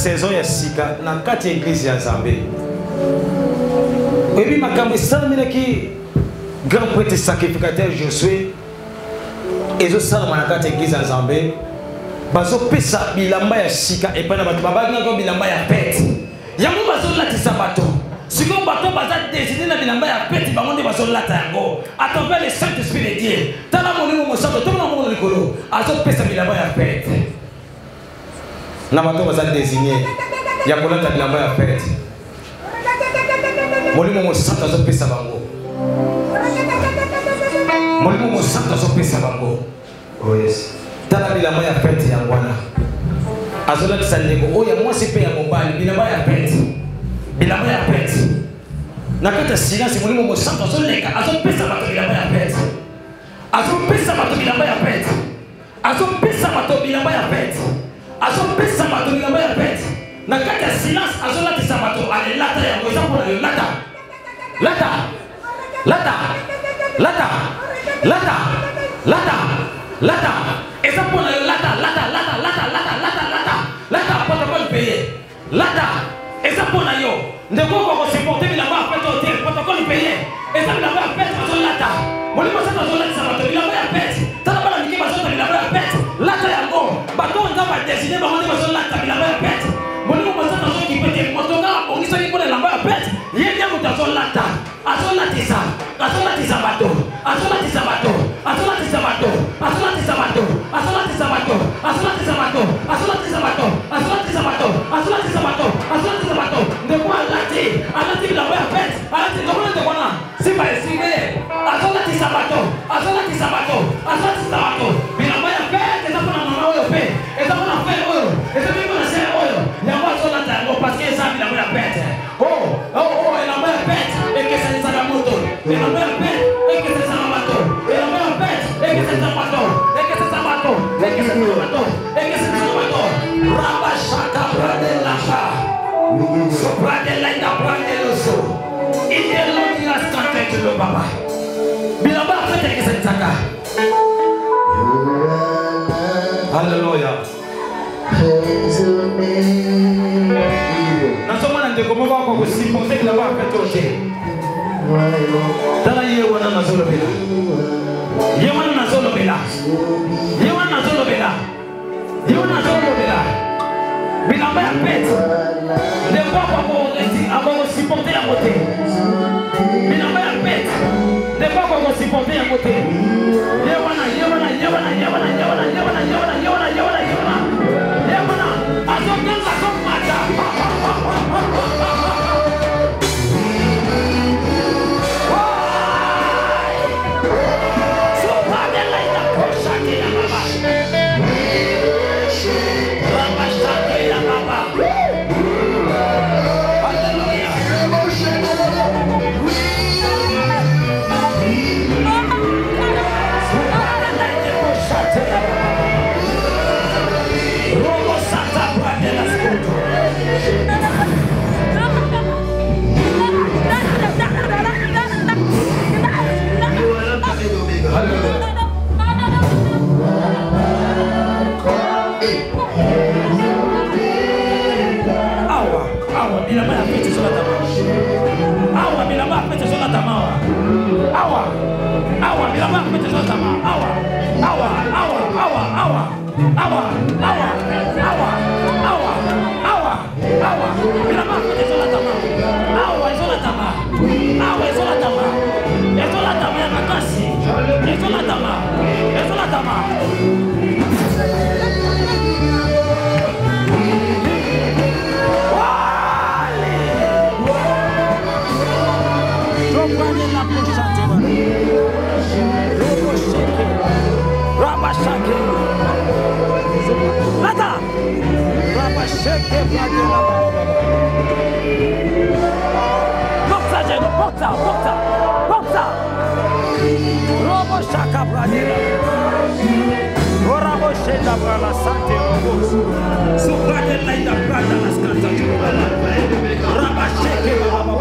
saison ya sika na kati ya église ya Nzambe. Ebi makambo esalamina ki grand prêtre sacrificateur Josué ezo salama na kati ya église ya Nzambe. Bazo pesa bilamba ya sika epa na bato babanga ko bilamba ya pete. Yango bazo latisa bato. Siko bato baza décider na bilamba ya pete bango nde bazo lata yango. À travers le Saint-Esprit de Dieu. Tala molimo mosato to na mo likolo. Azo pesa bilamba ya pete. Na bato baza désigné ya kolata bilamba ya fête molimo mosantu azopesa bango molimo mosantu azopesa bango oh yes tala bilamba ya fête ya ngwana azolatisa ndeko oyo ya mwasi mpe ya mobali bilamba ya fête na kati ya silence molimo mosantu azoleka azopesa bato bilamba ya fête azopesa bato bilamba ya fête azopesa bato bilamba ya fête azopesa bato bilamba ya fête na kati ya silence azolatisa bato alelata yango eza mpona yo lata lata lata lata lata lata lata eza mpona yo lata lata lata lata lata lata lata lata protocole payé lata eza mpona yo ndeko kokosupporte bilamba ya fête ote protocole payé eza bilamba ya fête bazolata molimo sata azolatisa bato bilamba ya fête tala bana mike bazolata bilamba ya fête lata yango bato nza badesine bango nde bazolata bilamba ya fête molimo masata soki pete motonga ongisaki mpona elamba ya pete ye nde moto azolatisa bato azolatisa bato azolatisa bato azolatisa bato azolatisa bato azolatisa bato azolatisa bato azolatisa bato azolatisa bato azolatisa bato ndeko alati bilamba ya pete alati ndokona ndekona simba esime azolatisa bato azolatisa bato azolatisa bato bilamba ya pete eza mpona mama oyo mpe eza mpona fe oyo eza mpe mpona se oyo yango azolata yango parceke eza bilamba ya pete elamba ya pete ekesanisaka moto elamba ya pete ekesanisaka bato elamba ya pete ekesanisaka bato ekesanisaka bato ekesanisaka bato ekesanisaka bato rabashaka bradelaka sobradelaina bradeloso ideloniaskantekulo baba bilamba ya pete ekesanisaka Hallelujah. Nasomana ndeko moko kwa kusipote kila ba petote. Tala ye wana nazolo bela. Ye wana nazolo bela. Ye wana nazolo bela. Ye wana nazolo bela. Bilamba ya pete. Ndeko kwa eti abo sipote ya mote. Bilamba ya pete. Ndeko kwa sipote ya mote. Ye wana awa Soprano la pochante bana. Robo shake. Rabashake. Lata. Rabashake brade la baba. Boxa jeno, boxa. Robo shaka brade la. Orabo shenda brala sante robos. Soprano la ida brada la scanta. Rabashake baba.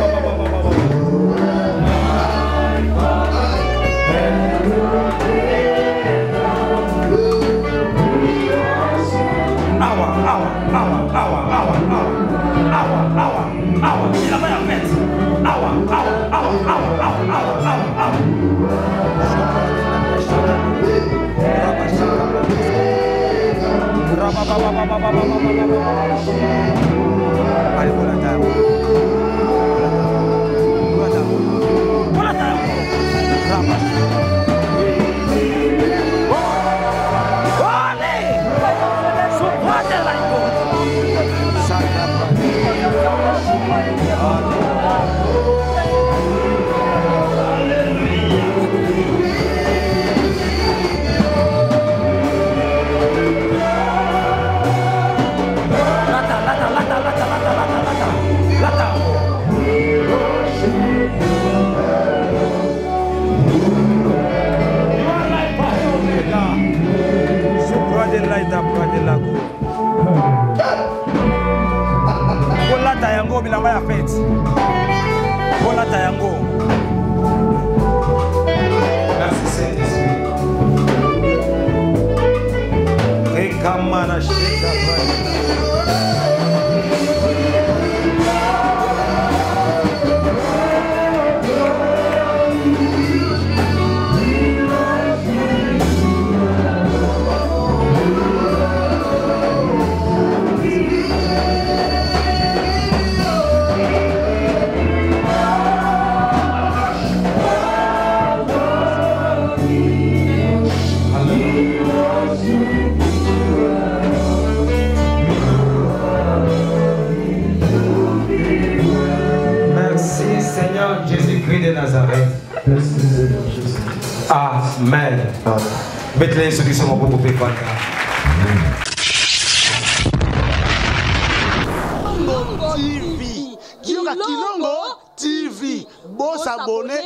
Merci Saint-Esprit. Rekamana sheka Jésus-Christ de Nazareth. Amen. Bethléem, ceux qui sont mon propre pépin. Kilongo TV. Kilongo TV. Bon s'abonner.